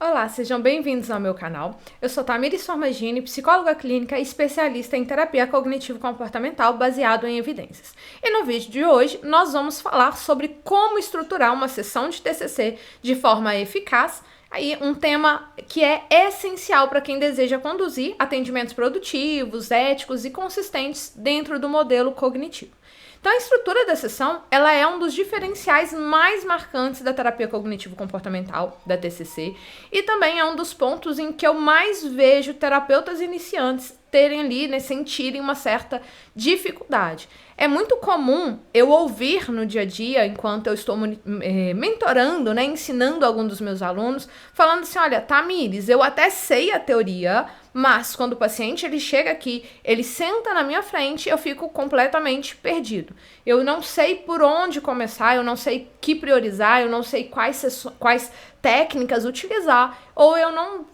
Olá, sejam bem-vindos ao meu canal. Eu sou Tamires Formagini, psicóloga clínica e especialista em terapia cognitivo-comportamental baseado em evidências. E no vídeo de hoje, nós vamos falar sobre como estruturar uma sessão de TCC de forma eficaz, aí um tema que é essencial para quem deseja conduzir atendimentos produtivos, éticos e consistentes dentro do modelo cognitivo. Então, a estrutura da sessão, ela é um dos diferenciais mais marcantes da terapia cognitivo-comportamental, da TCC, e também é um dos pontos em que eu mais vejo terapeutas iniciantes terem ali, né, sentirem uma certa dificuldade. É muito comum eu ouvir no dia a dia, enquanto eu estou mentorando, né, ensinando algum dos meus alunos, falando assim, olha, Tamires, eu até sei a teoria, mas quando o paciente ele chega aqui, ele senta na minha frente, eu fico completamente perdido. Eu não sei por onde começar, eu não sei o que priorizar, eu não sei quais técnicas utilizar, ou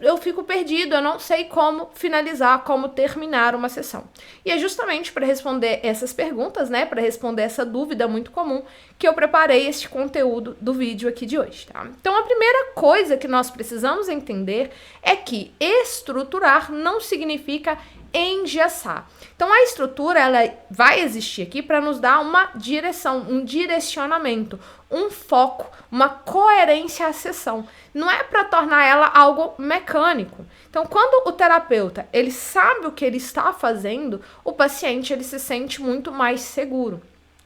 eu fico perdido, eu não sei como finalizar, como terminar uma sessão. E é justamente para responder essas perguntas, né, para responder essa dúvida muito comum, que eu preparei este conteúdo do vídeo aqui de hoje, tá? Então, a primeira coisa que nós precisamos entender é que estruturar não significa engessar. Então, a estrutura, ela vai existir aqui para nos dar uma direção, um direcionamento, um foco, uma coerência à sessão. Não é para tornar ela algo mecânico. Então, quando o terapeuta, ele sabe o que ele está fazendo, o paciente, ele se sente muito mais seguro.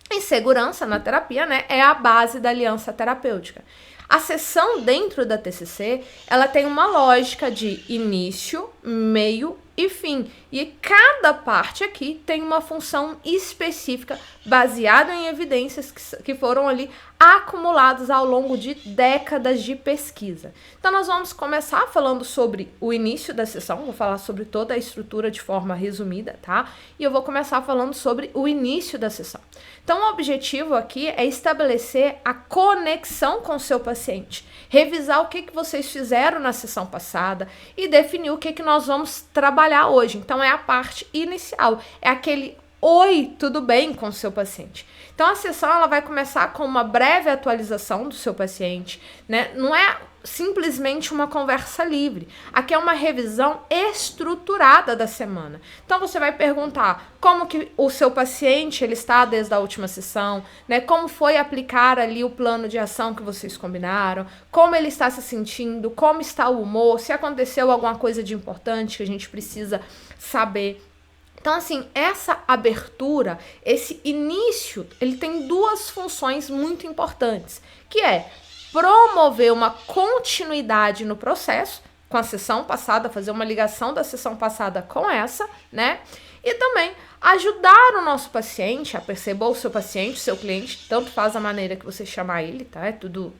E segurança na terapia, né, é a base da aliança terapêutica. A sessão dentro da TCC, ela tem uma lógica de início, meio e fim. E cada parte aqui tem uma função específica baseada em evidências que foram ali acumuladas ao longo de décadas de pesquisa. Então, nós vamos começar falando sobre o início da sessão, vou falar sobre toda a estrutura de forma resumida, tá? E eu vou começar falando sobre o início da sessão. Então, o objetivo aqui é estabelecer a conexão com o seu paciente, revisar o que vocês fizeram na sessão passada e definir o que nós vamos trabalhar hoje. Então, é a parte inicial, é aquele oi, tudo bem com o seu paciente. Então, a sessão ela vai começar com uma breve atualização do seu paciente, né? Não é simplesmente uma conversa livre. Aqui é uma revisão estruturada da semana. Então, você vai perguntar como que o seu paciente ele está desde a última sessão, né? Como foi aplicar ali o plano de ação que vocês combinaram, como ele está se sentindo, como está o humor, se aconteceu alguma coisa de importante que a gente precisa saber. Então, assim, essa abertura, esse início, ele tem duas funções muito importantes, que é promover uma continuidade no processo, com a sessão passada, fazer uma ligação da sessão passada com essa, né? E também ajudar o nosso paciente a perceber o seu paciente, o seu cliente, tanto faz a maneira que você chamar ele, tá? É tudo,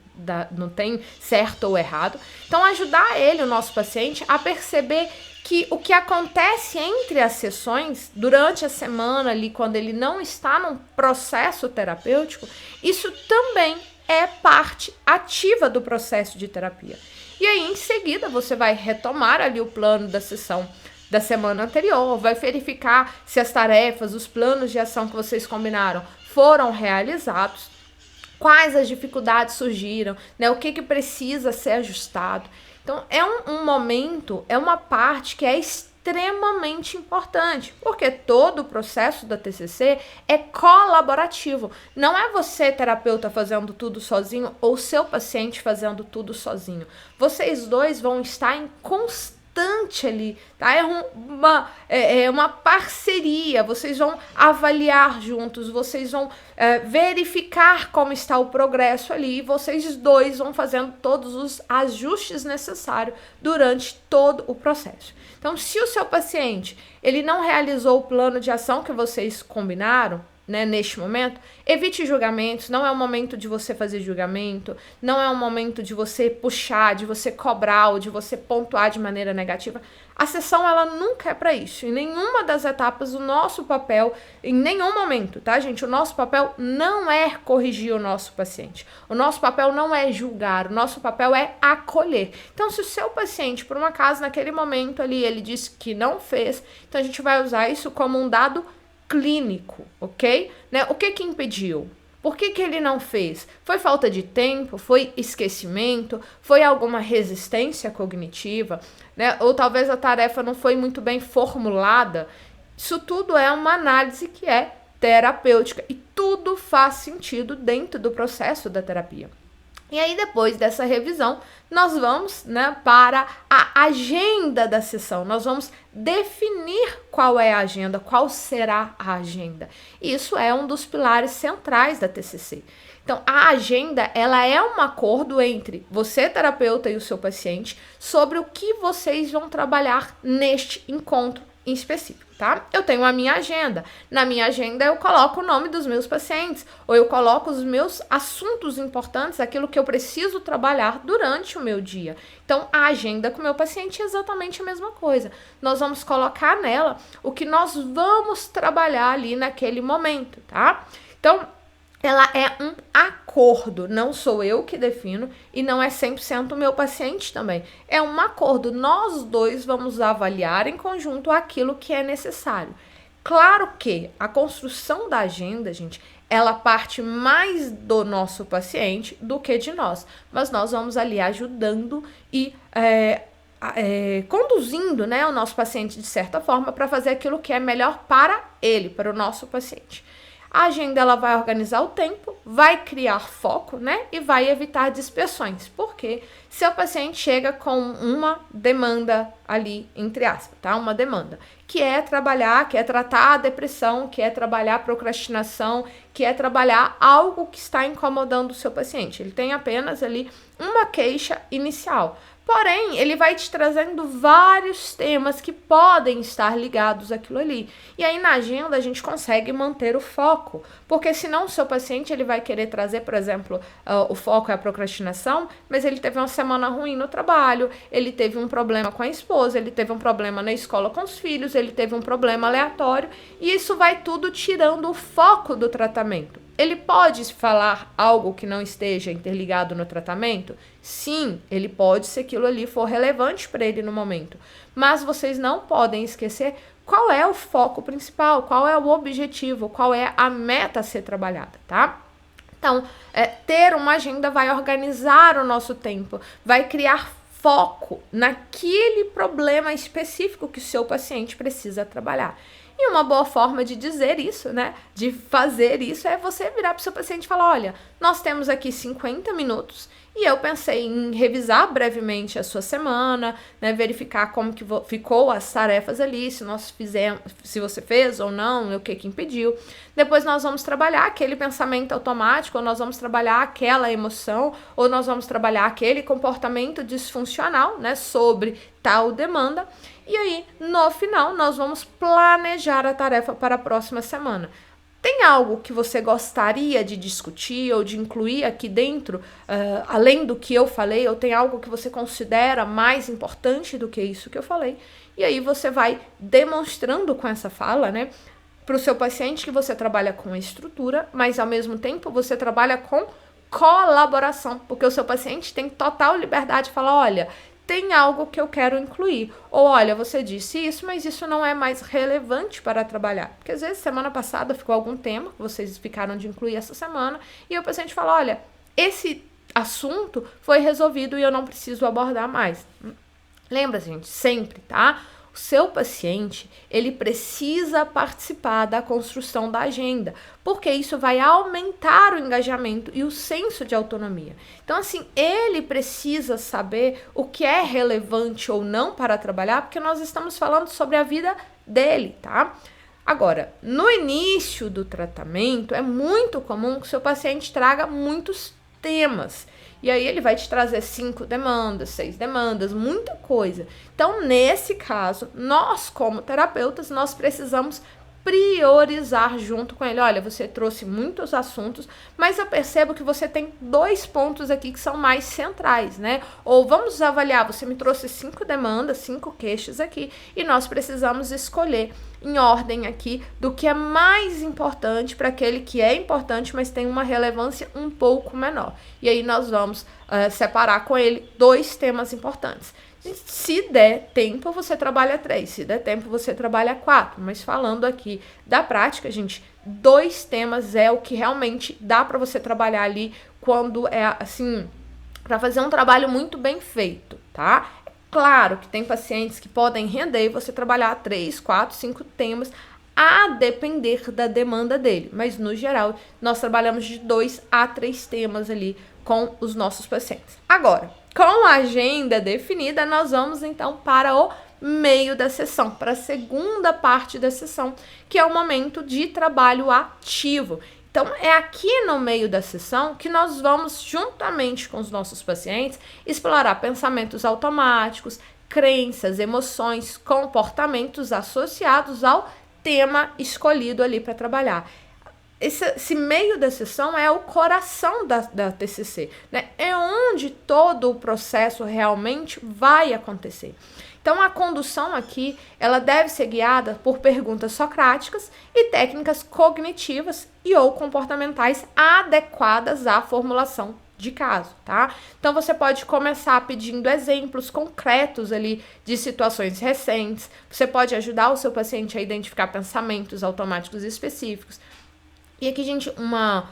não tem certo ou errado. Então, ajudar ele, o nosso paciente, a perceber que o que acontece entre as sessões, durante a semana ali, quando ele não está num processo terapêutico, isso também é parte ativa do processo de terapia. E aí, em seguida, você vai retomar ali o plano da sessão da semana anterior, vai verificar se as tarefas, os planos de ação que vocês combinaram foram realizados, quais as dificuldades surgiram, né? O que precisa ser ajustado. Então, é um momento, é uma parte que é extremamente importante, porque todo o processo da TCC é colaborativo. Não é você, terapeuta, fazendo tudo sozinho ou seu paciente fazendo tudo sozinho. Vocês dois vão estar em constante ali, tá? É uma parceria, vocês vão avaliar juntos, vocês vão verificar como está o progresso ali e vocês dois vão fazendo todos os ajustes necessários durante todo o processo. Então, se o seu paciente ele não realizou o plano de ação que vocês combinaram, né, neste momento, evite julgamentos, não é o momento de você fazer julgamento, não é o momento de você puxar, de você cobrar ou de você pontuar de maneira negativa. A sessão, ela nunca é para isso. Em nenhuma das etapas, o nosso papel, em nenhum momento, tá, gente? O nosso papel não é corrigir o nosso paciente. O nosso papel não é julgar, o nosso papel é acolher. Então, se o seu paciente, por um acaso, naquele momento ali, ele disse que não fez, então a gente vai usar isso como um dado clínico, ok? Né? O que impediu? Por que que ele não fez? Foi falta de tempo? Foi esquecimento? Foi alguma resistência cognitiva? Né? Ou talvez a tarefa não foi muito bem formulada? Isso tudo é uma análise que é terapêutica e tudo faz sentido dentro do processo da terapia. E aí, depois dessa revisão, nós vamos, né, para a agenda da sessão. Nós vamos definir qual é a agenda, qual será a agenda. Isso é um dos pilares centrais da TCC. Então, a agenda, ela é um acordo entre você, terapeuta, e o seu paciente sobre o que vocês vão trabalhar neste encontro em específico, tá? Eu tenho a minha agenda. Na minha agenda eu coloco o nome dos meus pacientes, ou eu coloco os meus assuntos importantes, aquilo que eu preciso trabalhar durante o meu dia. Então, a agenda com o meu paciente é exatamente a mesma coisa. Nós vamos colocar nela o que nós vamos trabalhar ali naquele momento, tá? Então, ela é um acordo, não sou eu que defino e não é 100% o meu paciente também. É um acordo, nós dois vamos avaliar em conjunto aquilo que é necessário. Claro que a construção da agenda, gente, ela parte mais do nosso paciente do que de nós, mas nós vamos ali ajudando e conduzindo, né, o nosso paciente de certa forma para fazer aquilo que é melhor para ele, para o nosso paciente. A agenda ela vai organizar o tempo, vai criar foco, né? E vai evitar dispersões. Porque se o paciente chega com uma demanda ali, entre aspas, tá? Uma demanda, que é trabalhar, que é tratar a depressão, que é trabalhar a procrastinação, que é trabalhar algo que está incomodando o seu paciente. Ele tem apenas ali uma queixa inicial. Porém, ele vai te trazendo vários temas que podem estar ligados àquilo ali. E aí, na agenda, a gente consegue manter o foco. Porque senão o seu paciente ele vai querer trazer, por exemplo, o foco é a procrastinação, mas ele teve uma semana ruim no trabalho, ele teve um problema com a esposa, ele teve um problema na escola com os filhos, ele teve um problema aleatório. E isso vai tudo tirando o foco do tratamento. Ele pode falar algo que não esteja interligado no tratamento? Sim, ele pode se aquilo ali for relevante para ele no momento. Mas vocês não podem esquecer qual é o foco principal, qual é o objetivo, qual é a meta a ser trabalhada, tá? Então, ter uma agenda vai organizar o nosso tempo, vai criar foco naquele problema específico que o seu paciente precisa trabalhar. E uma boa forma de dizer isso, né, de fazer isso, é você virar para o seu paciente e falar, olha, nós temos aqui 50 minutos e eu pensei em revisar brevemente a sua semana, né, verificar como que ficou as tarefas ali, se nós fizemos, se você fez ou não, o que impediu. Depois nós vamos trabalhar aquele pensamento automático, ou nós vamos trabalhar aquela emoção, ou nós vamos trabalhar aquele comportamento disfuncional, né, sobre tal demanda. E aí, no final, nós vamos planejar a tarefa para a próxima semana. Tem algo que você gostaria de discutir ou de incluir aqui dentro, além do que eu falei, ou tem algo que você considera mais importante do que isso que eu falei? E aí você vai demonstrando com essa fala, né, para o seu paciente que você trabalha com estrutura, mas ao mesmo tempo você trabalha com colaboração, porque o seu paciente tem total liberdade de falar, olha, tem algo que eu quero incluir. Ou, olha, você disse isso, mas isso não é mais relevante para trabalhar. Porque, às vezes, semana passada ficou algum tema que vocês ficaram de incluir essa semana, e o paciente fala, olha, esse assunto foi resolvido e eu não preciso abordar mais. Lembra, gente, sempre, tá? O seu paciente, ele precisa participar da construção da agenda, porque isso vai aumentar o engajamento e o senso de autonomia. Então, assim, ele precisa saber o que é relevante ou não para trabalhar, porque nós estamos falando sobre a vida dele, tá? Agora, no início do tratamento, é muito comum que o seu paciente traga muitos temas. E aí ele vai te trazer 5 demandas, 6 demandas, muita coisa. Então, nesse caso, nós como terapeutas, nós precisamos priorizar junto com ele. Olha, você trouxe muitos assuntos, mas eu percebo que você tem 2 pontos aqui que são mais centrais, né? Ou vamos avaliar, você me trouxe 5 demandas, 5 queixas aqui, e nós precisamos escolher em ordem aqui do que é mais importante para aquele que é importante, mas tem uma relevância um pouco menor. E aí nós vamos separar com ele 2 temas importantes. Se der tempo, você trabalha 3. Se der tempo, você trabalha 4. Mas falando aqui da prática, gente, 2 temas é o que realmente dá para você trabalhar ali quando é assim, para fazer um trabalho muito bem feito, tá? É claro que tem pacientes que podem render você trabalhar 3, 4, 5 temas, a depender da demanda dele, mas no geral nós trabalhamos de 2 a 3 temas ali com os nossos pacientes. Agora, com a agenda definida, nós vamos então para o meio da sessão, para a segunda parte da sessão, que é o momento de trabalho ativo. Então, é aqui no meio da sessão que nós vamos, juntamente com os nossos pacientes, explorar pensamentos automáticos, crenças, emoções, comportamentos associados ao tema escolhido ali para trabalhar. Esse meio da sessão é o coração da TCC, né? É onde todo o processo realmente vai acontecer. Então, a condução aqui, ela deve ser guiada por perguntas socráticas e técnicas cognitivas e ou comportamentais adequadas à formulação de caso, tá? Então, você pode começar pedindo exemplos concretos ali de situações recentes. Você pode ajudar o seu paciente a identificar pensamentos automáticos específicos. E aqui, gente, uma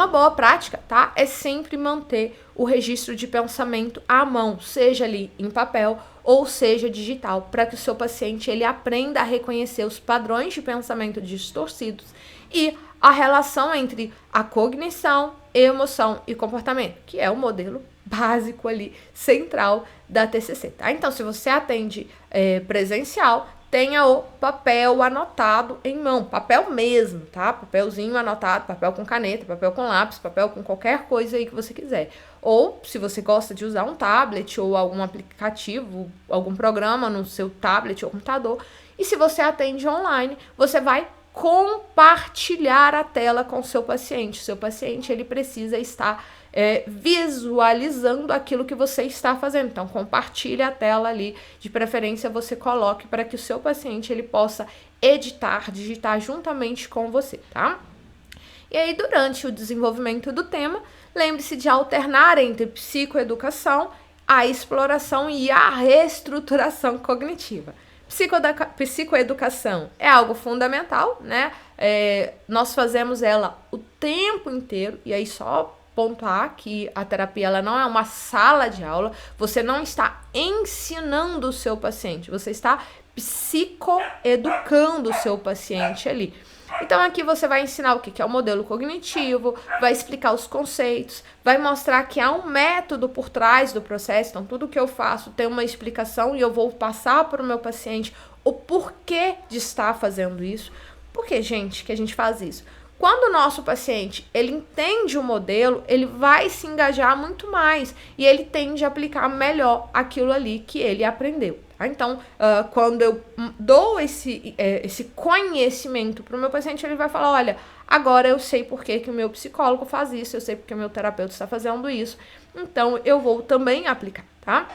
boa prática, tá? É sempre manter o registro de pensamento à mão, seja ali em papel ou seja digital, para que o seu paciente ele aprenda a reconhecer os padrões de pensamento distorcidos e a relação entre a cognição, emoção e comportamento, que é o modelo básico ali, central da TCC, tá? Então, se você atende presencial, tenha o papel anotado em mão, papel mesmo, tá? Papelzinho anotado, papel com caneta, papel com lápis, papel com qualquer coisa aí que você quiser. Ou, se você gosta de usar um tablet ou algum aplicativo, algum programa no seu tablet ou computador, e se você atende online, você vai compartilhar a tela com o seu paciente. O seu paciente, ele precisa estar visualizando aquilo que você está fazendo. Então, compartilhe a tela ali, de preferência você coloque para que o seu paciente ele possa digitar juntamente com você, tá? E aí, durante o desenvolvimento do tema, lembre-se de alternar entre psicoeducação, a exploração e a reestruturação cognitiva. Psicoeducação é algo fundamental, né? Nós fazemos ela o tempo inteiro, e aí só pontuar que a terapia ela não é uma sala de aula, você não está ensinando o seu paciente, você está psicoeducando o seu paciente ali. Então aqui você vai ensinar o que é o modelo cognitivo, vai explicar os conceitos, vai mostrar que há um método por trás do processo, então tudo que eu faço tem uma explicação e eu vou passar para o meu paciente o porquê de estar fazendo isso. Por que, gente, que a gente faz isso? Quando o nosso paciente, ele entende o modelo, ele vai se engajar muito mais e ele tende a aplicar melhor aquilo ali que ele aprendeu. Tá? Então, quando eu dou esse conhecimento para o meu paciente, ele vai falar, olha, agora eu sei por que o meu psicólogo faz isso, eu sei porque o meu terapeuta está fazendo isso, então eu vou também aplicar, tá?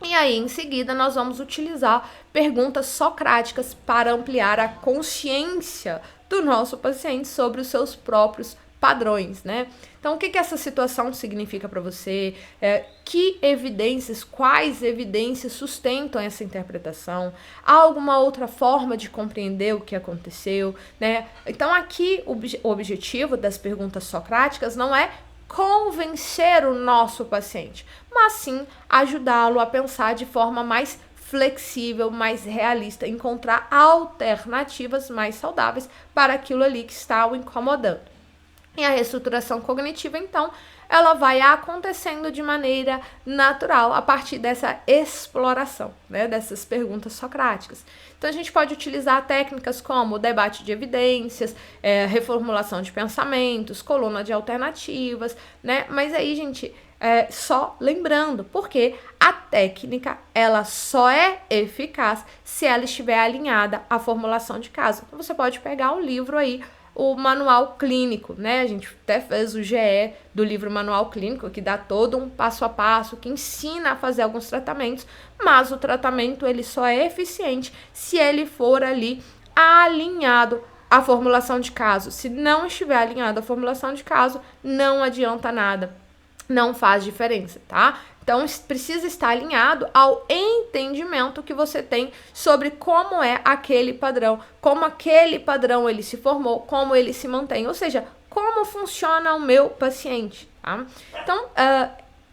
E aí, em seguida, nós vamos utilizar perguntas socráticas para ampliar a consciência do nosso paciente sobre os seus próprios padrões, né? Então, o que essa situação significa para você? Quais evidências sustentam essa interpretação? Há alguma outra forma de compreender o que aconteceu, né? Então, aqui, o objetivo das perguntas socráticas não é convencer o nosso paciente, mas sim ajudá-lo a pensar de forma mais flexível, mais realista, encontrar alternativas mais saudáveis para aquilo ali que está o incomodando. E a reestruturação cognitiva, então, ela vai acontecendo de maneira natural a partir dessa exploração, né, dessas perguntas socráticas. Então, a gente pode utilizar técnicas como debate de evidências, reformulação de pensamentos, coluna de alternativas, né? Mas aí, gente, só lembrando, porque a técnica, ela só é eficaz se ela estiver alinhada à formulação de caso. Então, você pode pegar o livro aí, o manual clínico, né? A gente até fez o GE do livro Manual Clínico, que dá todo um passo a passo, que ensina a fazer alguns tratamentos, mas o tratamento ele só é eficiente se ele for ali alinhado à formulação de caso. Se não estiver alinhado à formulação de caso, não adianta nada. não faz diferença, tá? Então, precisa estar alinhado ao entendimento que você tem sobre como é aquele padrão, como aquele padrão ele se formou, como ele se mantém, ou seja, como funciona o meu paciente, tá? Então,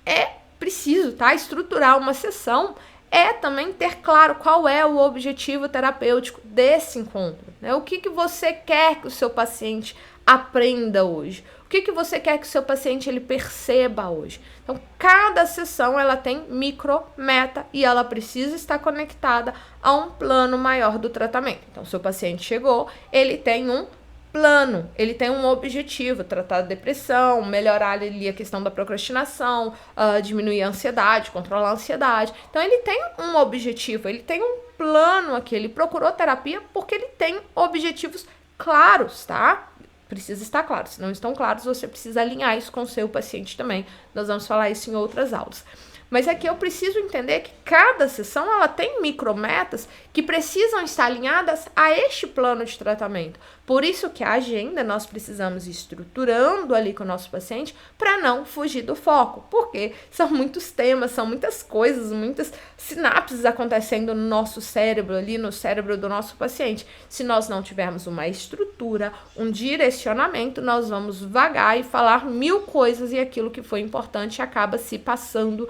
é preciso, tá? Estruturar uma sessão é também ter claro qual é o objetivo terapêutico desse encontro, né? O que você quer que o seu paciente aprenda hoje? O que você quer que o seu paciente ele perceba hoje? Então, cada sessão ela tem micro, meta e ela precisa estar conectada a um plano maior do tratamento. Então, o seu paciente chegou, ele tem um plano, ele tem um objetivo, tratar a depressão, melhorar ali a questão da procrastinação, diminuir a ansiedade, controlar a ansiedade. Então, ele tem um objetivo, ele tem um plano aqui, ele procurou terapia porque ele tem objetivos claros, tá? Precisa estar claro. Se não estão claros, você precisa alinhar isso com o seu paciente também. Nós vamos falar isso em outras aulas. Mas aqui eu preciso entender que cada sessão ela tem micrometas que precisam estar alinhadas a este plano de tratamento. Por isso que a agenda nós precisamos ir estruturando ali com o nosso paciente para não fugir do foco. Porque são muitos temas, são muitas coisas, muitas sinapses acontecendo no nosso cérebro ali, no cérebro do nosso paciente. Se nós não tivermos uma estrutura, um direcionamento, nós vamos vagar e falar mil coisas e aquilo que foi importante acaba se passando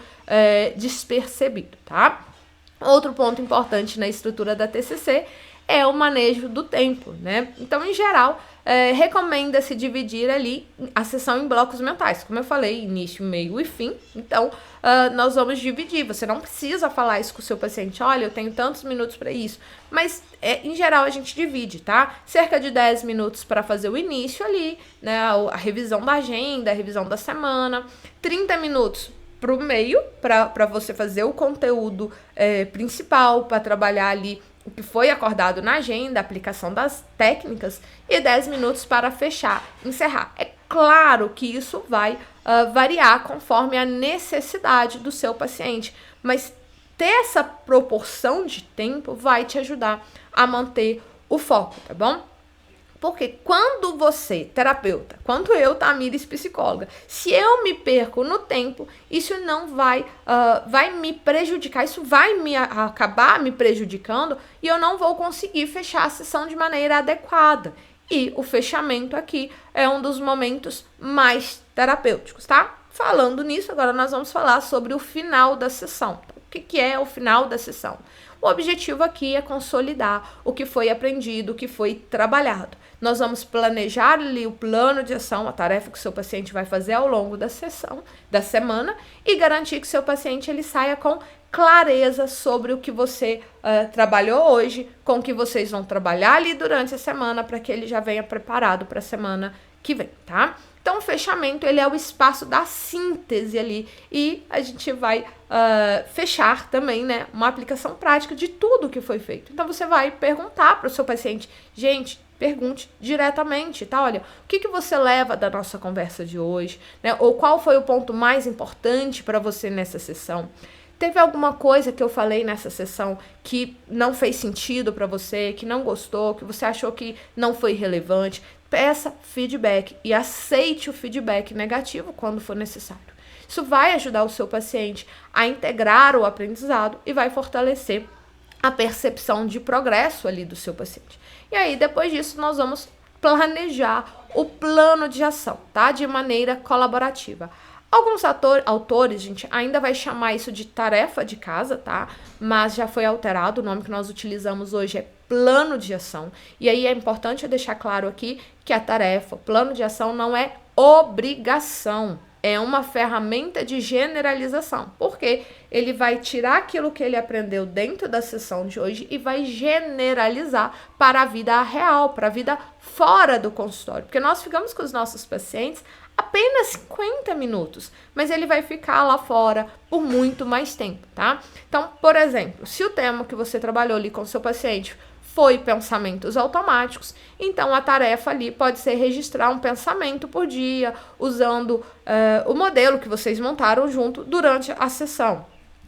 despercebido, tá? Outro ponto importante na estrutura da TCC é o manejo do tempo, né? Então, em geral, recomenda-se dividir ali a sessão em blocos mentais. Como eu falei, início, meio e fim. Então, nós vamos dividir. Você não precisa falar isso com o seu paciente. Olha, eu tenho tantos minutos para isso. Mas, em geral, a gente divide, tá? Cerca de 10 minutos para fazer o início ali, né? A revisão da agenda, a revisão da semana. 30 minutos para o meio, para você fazer o conteúdo principal, para trabalhar ali o que foi acordado na agenda, a aplicação das técnicas, e 10 minutos para fechar, encerrar. É claro que isso vai variar conforme a necessidade do seu paciente, mas ter essa proporção de tempo vai te ajudar a manter o foco, tá bom? Porque quando você, terapeuta, quando eu, Tamires, psicóloga, se eu me perco no tempo, isso não vai me prejudicar, isso vai acabar me prejudicando e eu não vou conseguir fechar a sessão de maneira adequada. E o fechamento aqui é um dos momentos mais terapêuticos, tá? Falando nisso, agora nós vamos falar sobre o final da sessão. Então, o que é o final da sessão? O objetivo aqui é consolidar o que foi aprendido, o que foi trabalhado. Nós vamos planejar ali o plano de ação, a tarefa que o seu paciente vai fazer ao longo da sessão, da semana, e garantir que o seu paciente ele saia com clareza sobre o que você trabalhou hoje, com o que vocês vão trabalhar ali durante a semana, para que ele já venha preparado para a semana que vem, tá? Então, o fechamento, ele é o espaço da síntese ali e a gente vai fechar também, né, uma aplicação prática de tudo que foi feito. Então, você vai perguntar para o seu paciente, gente, pergunte diretamente, tá? Olha, o que você leva da nossa conversa de hoje, né? Ou qual foi o ponto mais importante para você nessa sessão? Teve alguma coisa que eu falei nessa sessão que não fez sentido para você, que não gostou, que você achou que não foi relevante? Peça feedback e aceite o feedback negativo quando for necessário. Isso vai ajudar o seu paciente a integrar o aprendizado e vai fortalecer a percepção de progresso ali do seu paciente. E aí, depois disso, nós vamos planejar o plano de ação, tá? De maneira colaborativa. Alguns autores, gente, ainda vai chamar isso de tarefa de casa, tá? Mas já foi alterado, o nome que nós utilizamos hoje é plano de ação. E aí é importante eu deixar claro aqui que a tarefa, o plano de ação não é obrigação. É uma ferramenta de generalização, porque ele vai tirar aquilo que ele aprendeu dentro da sessão de hoje e vai generalizar para a vida real, para a vida fora do consultório. Porque nós ficamos com os nossos pacientes apenas 50 minutos, mas ele vai ficar lá fora por muito mais tempo, tá? Então, por exemplo, se o tema que você trabalhou ali com o seu paciente foi pensamentos automáticos, então a tarefa ali pode ser registrar um pensamento por dia, usando o modelo que vocês montaram junto durante a sessão.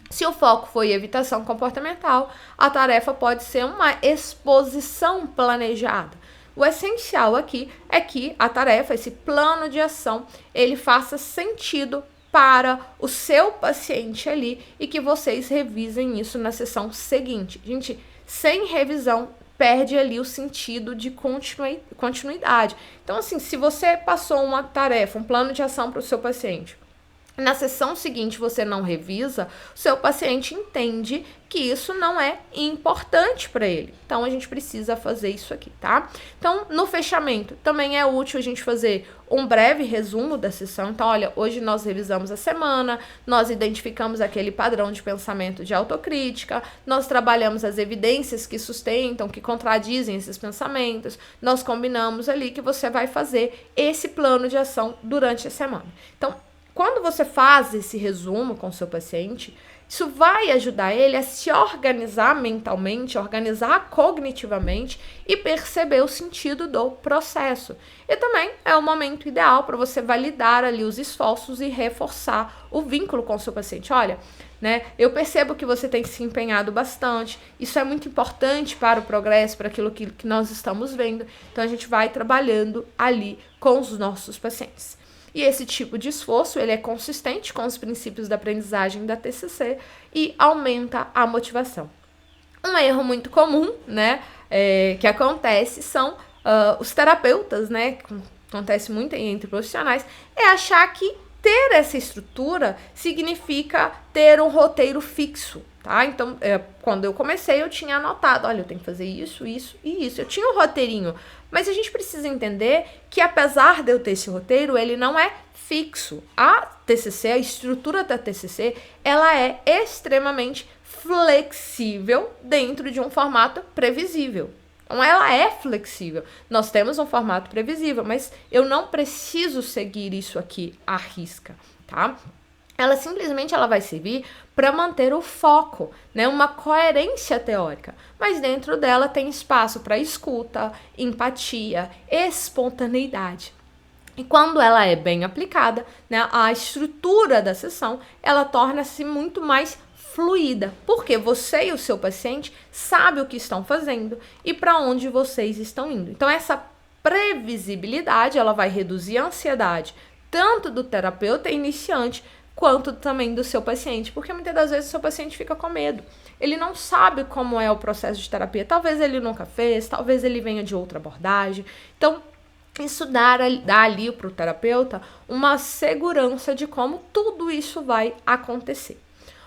Se o foco foi evitação comportamental, a tarefa pode ser uma exposição planejada. O essencial aqui é que a tarefa, esse plano de ação, ele faça sentido para o seu paciente ali e que vocês revisem isso na sessão seguinte. Gente, sem revisão, perde ali o sentido de continuidade. Então, assim, se você passou uma tarefa, um plano de ação para o seu paciente, na sessão seguinte você não revisa, o seu paciente entende que isso não é importante para ele. Então, a gente precisa fazer isso aqui, tá? Então, no fechamento, também é útil a gente fazer um breve resumo da sessão. Então, olha, hoje nós revisamos a semana, nós identificamos aquele padrão de pensamento de autocrítica, nós trabalhamos as evidências que sustentam, que contradizem esses pensamentos, nós combinamos ali que você vai fazer esse plano de ação durante a semana. Então, quando você faz esse resumo com o seu paciente, isso vai ajudar ele a se organizar mentalmente, organizar cognitivamente e perceber o sentido do processo. E também é o momento ideal para você validar ali os esforços e reforçar o vínculo com o seu paciente. Olha, né, eu percebo que você tem se empenhado bastante, isso é muito importante para o progresso, para aquilo que nós estamos vendo. Então, a gente vai trabalhando ali com os nossos pacientes. E esse tipo de esforço, ele é consistente com os princípios da aprendizagem da TCC e aumenta a motivação. Um erro muito comum, né, que acontece são os terapeutas, né, que acontece muito entre profissionais, é achar que ter essa estrutura significa ter um roteiro fixo, tá? Então, quando eu comecei, eu tinha anotado, olha, eu tenho que fazer isso, isso e isso. Eu tinha um roteirinho, mas a gente precisa entender que, apesar de eu ter esse roteiro, ele não é fixo. A TCC, a estrutura da TCC, ela é extremamente flexível dentro de um formato previsível. Então, ela é flexível. Nós temos um formato previsível, mas eu não preciso seguir isso aqui à risca, tá? Ela simplesmente vai servir para manter o foco, né? Uma coerência teórica. Mas dentro dela tem espaço para escuta, empatia, espontaneidade. E quando ela é bem aplicada, né, a estrutura da sessão, ela torna-se muito mais fluida, porque você e o seu paciente sabem o que estão fazendo e para onde vocês estão indo. Então, essa previsibilidade, ela vai reduzir a ansiedade, tanto do terapeuta iniciante, quanto também do seu paciente, porque muitas das vezes o seu paciente fica com medo. Ele não sabe como é o processo de terapia, talvez ele nunca fez, talvez ele venha de outra abordagem. Então, isso dá ali para o terapeuta uma segurança de como tudo isso vai acontecer.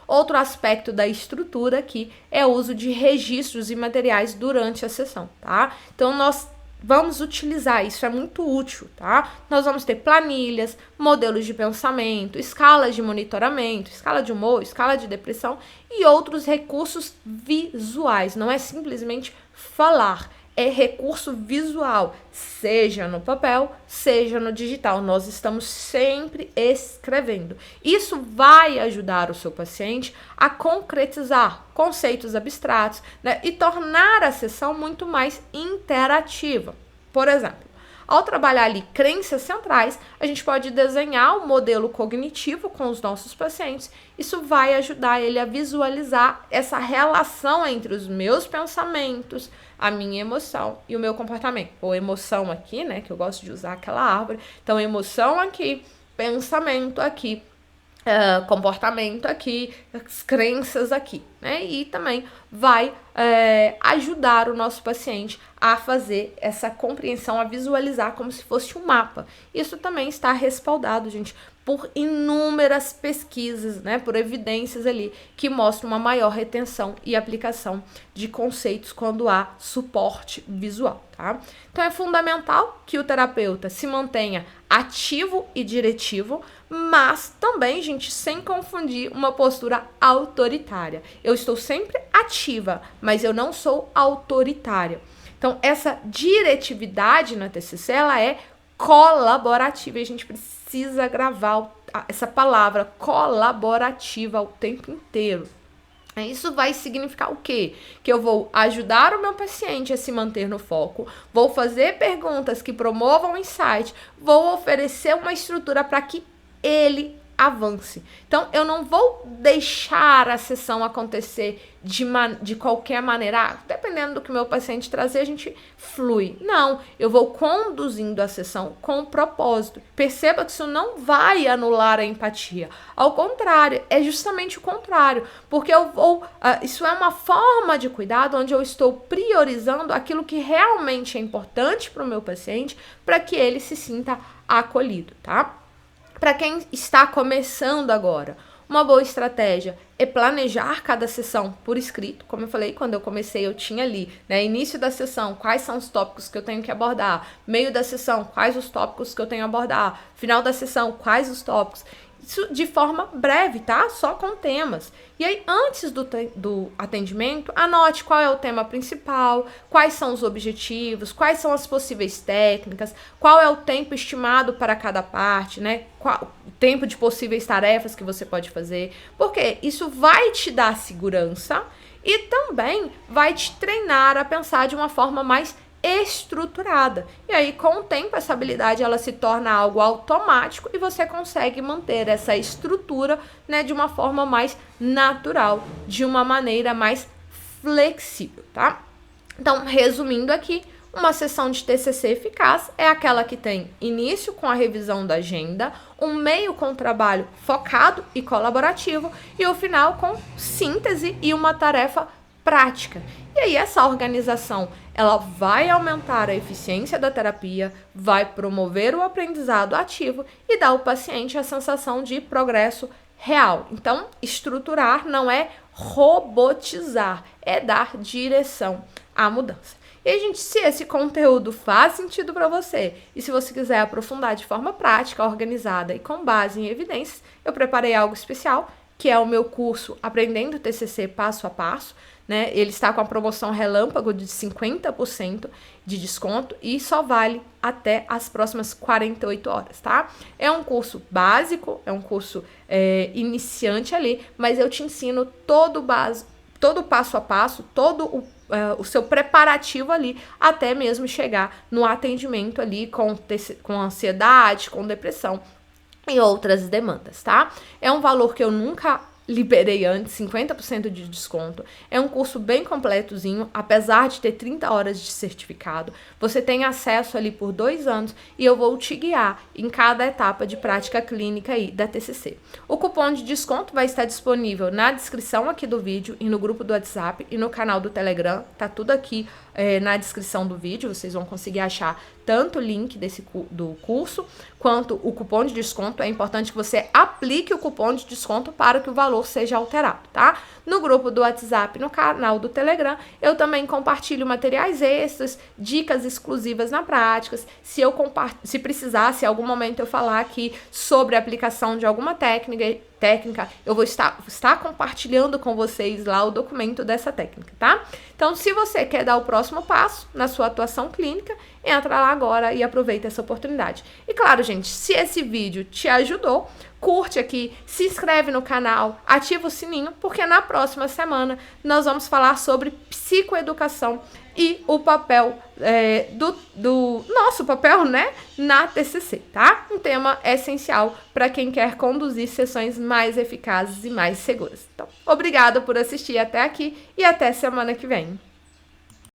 Outro aspecto da estrutura aqui é o uso de registros e materiais durante a sessão, tá? Então, nós vamos utilizar, isso é muito útil, tá? Nós vamos ter planilhas, modelos de pensamento, escalas de monitoramento, escala de humor, escala de depressão e outros recursos visuais. Não é simplesmente falar, é recurso visual, seja no papel, seja no digital. Nós estamos sempre escrevendo. Isso vai ajudar o seu paciente a concretizar conceitos abstratos, né, e tornar a sessão muito mais interativa. Por exemplo, ao trabalhar ali crenças centrais, a gente pode desenhar um modelo cognitivo com os nossos pacientes. Isso vai ajudar ele a visualizar essa relação entre os meus pensamentos, a minha emoção e o meu comportamento. Ou emoção aqui, né, que eu gosto de usar aquela árvore. Então, emoção aqui, pensamento aqui, comportamento aqui, as crenças aqui, né? E também vai ajudar o nosso paciente a fazer essa compreensão, a visualizar como se fosse um mapa. Isso também está respaldado, gente, por inúmeras pesquisas, né, por evidências ali que mostram uma maior retenção e aplicação de conceitos quando há suporte visual, tá? Então é fundamental que o terapeuta se mantenha ativo e diretivo, mas também, gente, sem confundir uma postura autoritária. Eu estou sempre ativa, mas eu não sou autoritária. Então, essa diretividade na TCC, ela é colaborativa e a gente precisa gravar essa palavra colaborativa o tempo inteiro. Isso vai significar o quê? Que eu vou ajudar o meu paciente a se manter no foco, vou fazer perguntas que promovam o insight, vou oferecer uma estrutura para que ele avance. Então, eu não vou deixar a sessão acontecer de qualquer maneira. Dependendo do que o meu paciente trazer, a gente flui. Não, eu vou conduzindo a sessão com propósito. Perceba que isso não vai anular a empatia. Ao contrário, é justamente o contrário. Porque isso é uma forma de cuidado onde eu estou priorizando aquilo que realmente é importante para o meu paciente, para que ele se sinta acolhido, tá? Para quem está começando agora, uma boa estratégia é planejar cada sessão por escrito. Como eu falei, quando eu comecei, eu tinha ali, né, início da sessão, quais são os tópicos que eu tenho que abordar, meio da sessão, quais os tópicos que eu tenho que abordar, final da sessão, quais os tópicos. Isso de forma breve, tá? Só com temas. E aí, antes do atendimento, anote qual é o tema principal, quais são os objetivos, quais são as possíveis técnicas, qual é o tempo estimado para cada parte, né? Qual o tempo de possíveis tarefas que você pode fazer. Porque isso vai te dar segurança e também vai te treinar a pensar de uma forma mais estruturada. E aí, com o tempo, essa habilidade ela se torna algo automático e você consegue manter essa estrutura, né, de uma forma mais natural, de uma maneira mais flexível, tá? Então, resumindo aqui, uma sessão de TCC eficaz é aquela que tem início com a revisão da agenda, um meio com trabalho focado e colaborativo e o final com síntese e uma tarefa prática. E aí essa organização, ela vai aumentar a eficiência da terapia, vai promover o aprendizado ativo e dar ao paciente a sensação de progresso real. Então, estruturar não é robotizar, é dar direção à mudança. E aí, gente, se esse conteúdo faz sentido para você e se você quiser aprofundar de forma prática, organizada e com base em evidências, eu preparei algo especial, que é o meu curso Aprendendo TCC Passo a Passo, né? Ele está com a promoção relâmpago de 50% de desconto e só vale até as próximas 48 horas, tá? É um curso básico, é um curso iniciante ali, mas eu te ensino todo o passo a passo, todo o seu preparativo ali, até mesmo chegar no atendimento ali com ansiedade, com depressão e outras demandas, tá? É um valor que eu nunca liberei antes, 50% de desconto. É um curso bem completozinho, apesar de ter 30 horas de certificado. Você tem acesso ali por 2 anos e eu vou te guiar em cada etapa de prática clínica aí da TCC. O cupom de desconto vai estar disponível na descrição aqui do vídeo e no grupo do WhatsApp e no canal do Telegram. Tá tudo aqui na descrição do vídeo, vocês vão conseguir achar tanto o link do curso quanto o cupom de desconto. É importante que você aplique o cupom de desconto para que o valor seja alterado, tá? No grupo do WhatsApp, no canal do Telegram, eu também compartilho materiais extras, dicas exclusivas na prática. Se precisar, se em algum momento eu falar aqui sobre a aplicação de alguma técnica, eu vou estar compartilhando com vocês lá o documento dessa técnica, tá? Então, se você quer dar o próximo passo na sua atuação clínica, entra lá agora e aproveita essa oportunidade. E claro, gente, se esse vídeo te ajudou, curte aqui, se inscreve no canal, ativa o sininho, porque na próxima semana nós vamos falar sobre psicoeducação e o papel do nosso papel, né, na TCC, tá? Um tema essencial para quem quer conduzir sessões mais eficazes e mais seguras. Então, obrigada por assistir até aqui e até semana que vem.